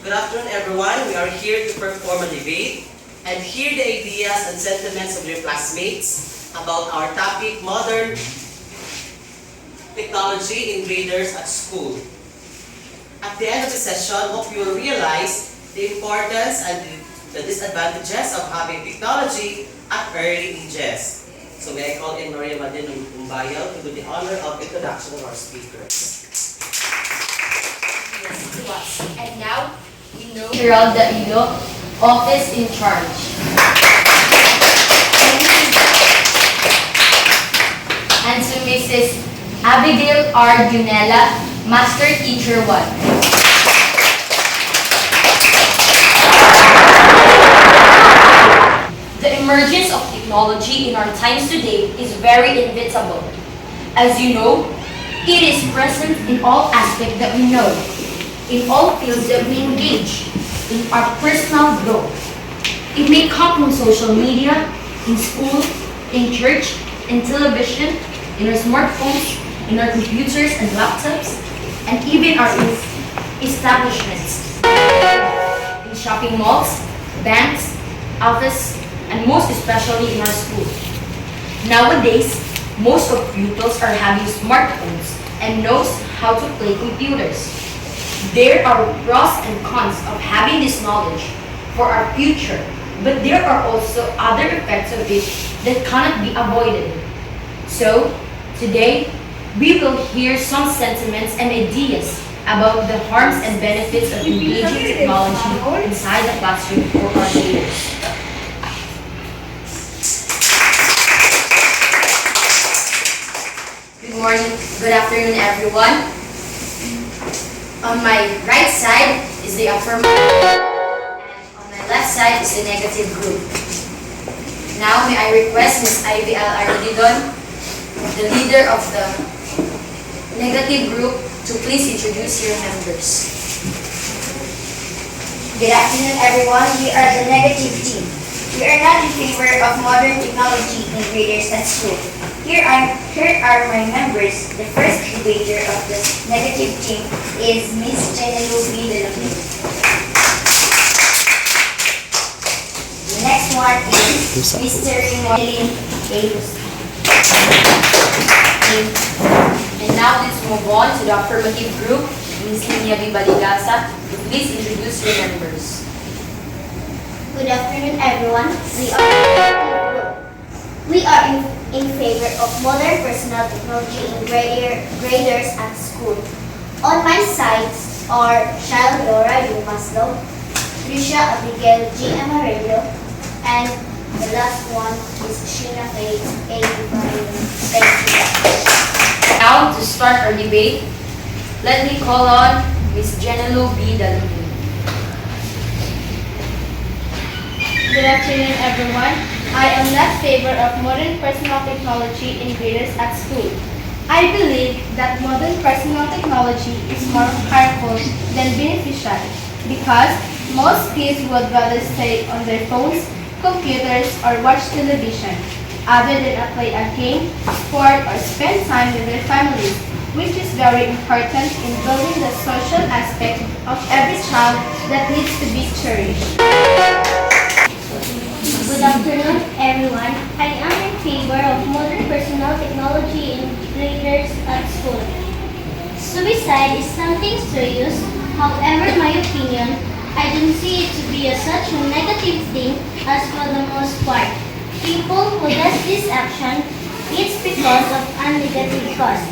Good afternoon, everyone. We are here to perform a debate and hear the ideas and sentiments of your classmates about our topic, modern technology in graders at school. At the end of the session, hope you will realize the importance and the disadvantages of having technology at early ages. So may I call in Maria Madin Umbayo to do the honor of introduction of our speakers. Yes, to us. And now, we know Gerald Dailo, office in charge. And to Mrs. Abigail R. Gunella, Master Teacher 1. The emergence of technology in our times today is very inevitable. As you know, it is present in all aspects that we know, in all fields that we engage, in our personal growth. It may come from social media, in school, in church, in television, in our smartphones, in our computers and laptops, and even our establishments, in shopping malls, banks, office, and most especially in our school. Nowadays, most of pupils are having smartphones and knows how to play computers. There are pros and cons of having this knowledge for our future, but there are also other effects of it that cannot be avoided. So, today, we will hear some sentiments and ideas about the harms and benefits of engaging technology inside the classroom for our leaders. Good morning, good afternoon, everyone. On my right side is the affirmative, and on my left side is the negative group. Now, may I request Ms. Ivy L. Arididon, the leader of the negative group, to please introduce your members. Good afternoon, everyone. We are the negative team. We are not in favor of modern technology in graders at school. Here are my members. The first debater of the negative team is Ms. Jenelu B. Delapin. The next one is Mr. Raymond A. And now let's move on to the affirmative group, Ms. Linia B. Baligasa. Please introduce your members. Good afternoon, everyone. We are in favor of modern personal technology in graders at school. On my sides are Child Laura U. Maslow, Tricia Abigail G. Amarillo, and the last one is Sheena Faye A. Thank you. Now, to start our debate, let me call on Ms. Jenelu B. Dalumi. Good afternoon, everyone. I am not in favor of modern personal technology in graders at school. I believe that modern personal technology is more harmful than beneficial because most kids would rather stay on their phones, computers, or watch television other than play a game, sport, or spend time with their families, which is very important in building the social aspect of every child that needs to be cherished. Good afternoon, everyone. I am in favor of modern personal technology in graders at school. Suicide is something serious. However, my opinion, I don't see it to be such a negative thing as for the most part. People who does this action, it's because of a negative cause.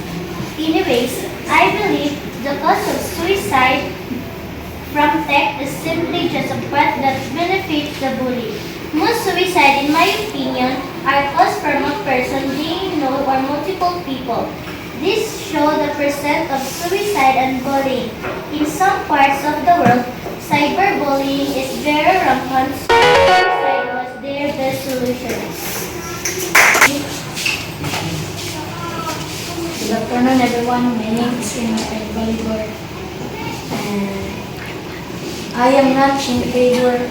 Anyways, I believe the cause of suicide from tech is simply just a threat that benefits the bully. Most suicide, in my opinion, are caused from a person being known or multiple people. This shows the percent of suicide and bullying. In some parts of the world, cyberbullying is very rampant. Suicide was their best solution. Good afternoon, everyone. My name is Rina Balibor, and I am not in favor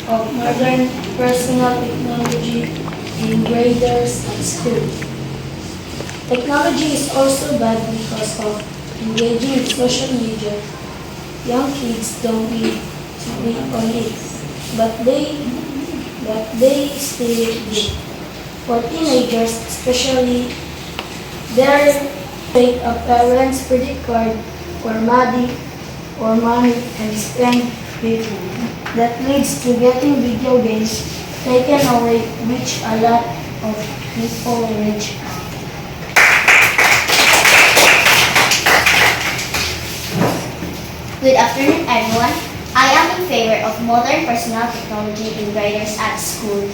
of modern personal technology in graders at school. Technology is also bad because of engaging in social media. Young kids don't need to be on it, but they still do. For teenagers especially, their take a parent's credit card or money and spend it. That leads to getting video games taken away, which a lot of people rage at. Good afternoon, everyone. I am in favor of modern personal technology in graders at school.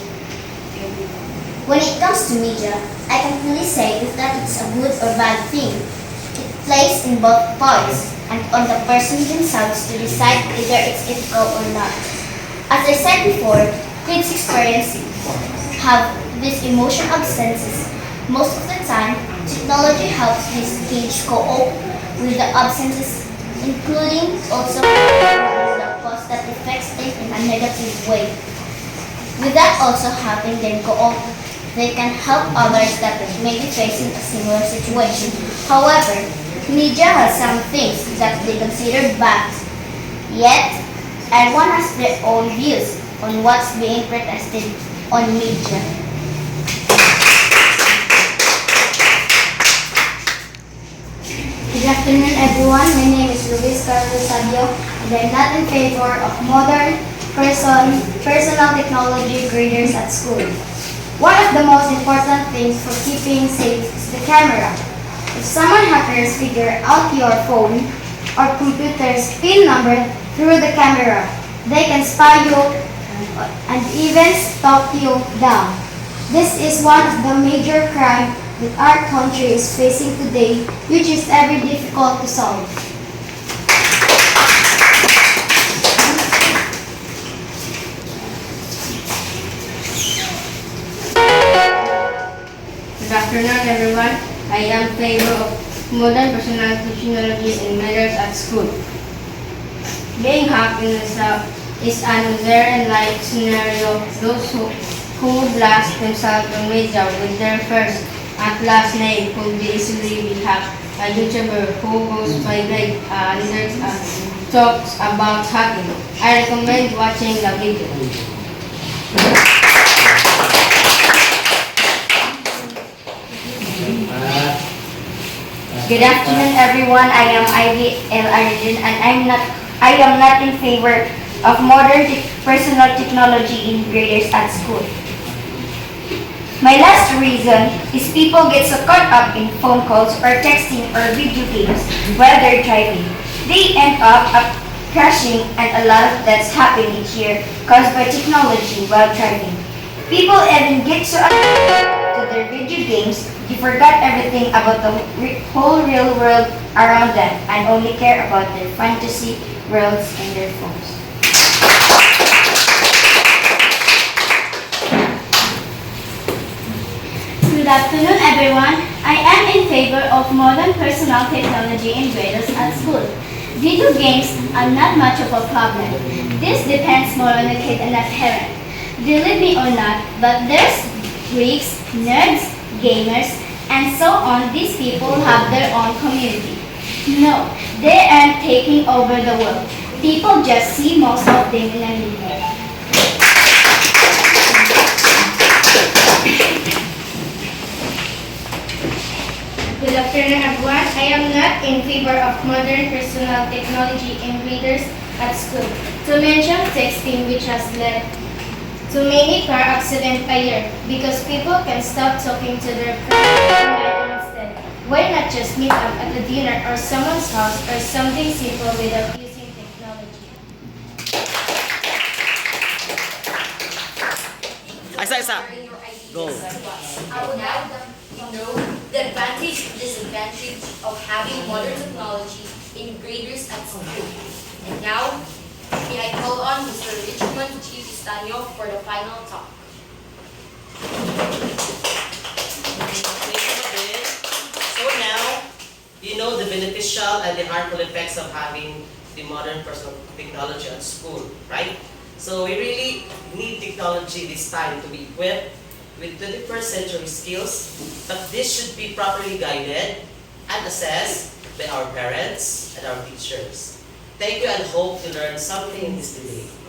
When it comes to media, I can really say if that it's a good or bad thing. It plays in both parts and on the person themselves to decide whether it's ethical or not. As I said before, kids have these emotion absences. Most of the time, technology helps these kids cope with the absences, including also the cause that affects them in a negative way. With that also helping them cope, they can help others that may be facing a similar situation. However, media has some things that they consider bad. Yet, everyone has their own views on what's being protested on media. Good afternoon, everyone. My name is Luis Carlos Sadio, and I'm not in favor of modern personal technology graders at school. One of the most important things for keeping safe is the camera. If someone hackers figure out your phone or computer's PIN number through the camera, they can spy you and even stalk you down. This is one of the major crimes that our country is facing today, which is very difficult to solve. Good afternoon, everyone. I am in favor of modern personal technology in matters at school. Being hacked is an uncertain-like scenario. Those who blast themselves on media with their first and last name could be easily be hacked. A YouTuber who goes by Greg talks about hacking. I recommend watching the video. Good afternoon, everyone. I am Ivy L. Arjun, and I am not in favor of modern personal technology in graders at school. My last reason is people get so caught up in phone calls or texting or video games while they're driving. They end up crashing, and a lot of deaths happen each year caused by technology while driving. People even get so addicted to their video games, they forgot everything about the whole real world around them and only care about their fantasy worlds in their phones. Good afternoon, everyone. I am in favor of modern personal technology in graders at school. Video games are not much of a problem. This depends more on the kid and the parent. Believe me or not, but there's freaks, nerds, gamers, and so on. These people have their own community. No, they aren't taking over the world. People just see most of them in the media. Good afternoon, everyone. I am not in favor of modern personal technology in readers at school. To mention texting, which has led to many car accidents a year because people can stop talking to their friends instead. Why not just meet up at a dinner or someone's house or something simple without using technology? Isa. Go. I would like them to know the advantage and disadvantage of having modern technology in graders at school. And now, may I call on Mr. Richmond Pestano for the final talk. So now, you know the beneficial and the harmful effects of having the modern personal technology at school, right? So we really need technology this time to be equipped with 21st century skills, but this should be properly guided and assessed by our parents and our teachers. Thank you and hope to learn something in this debate.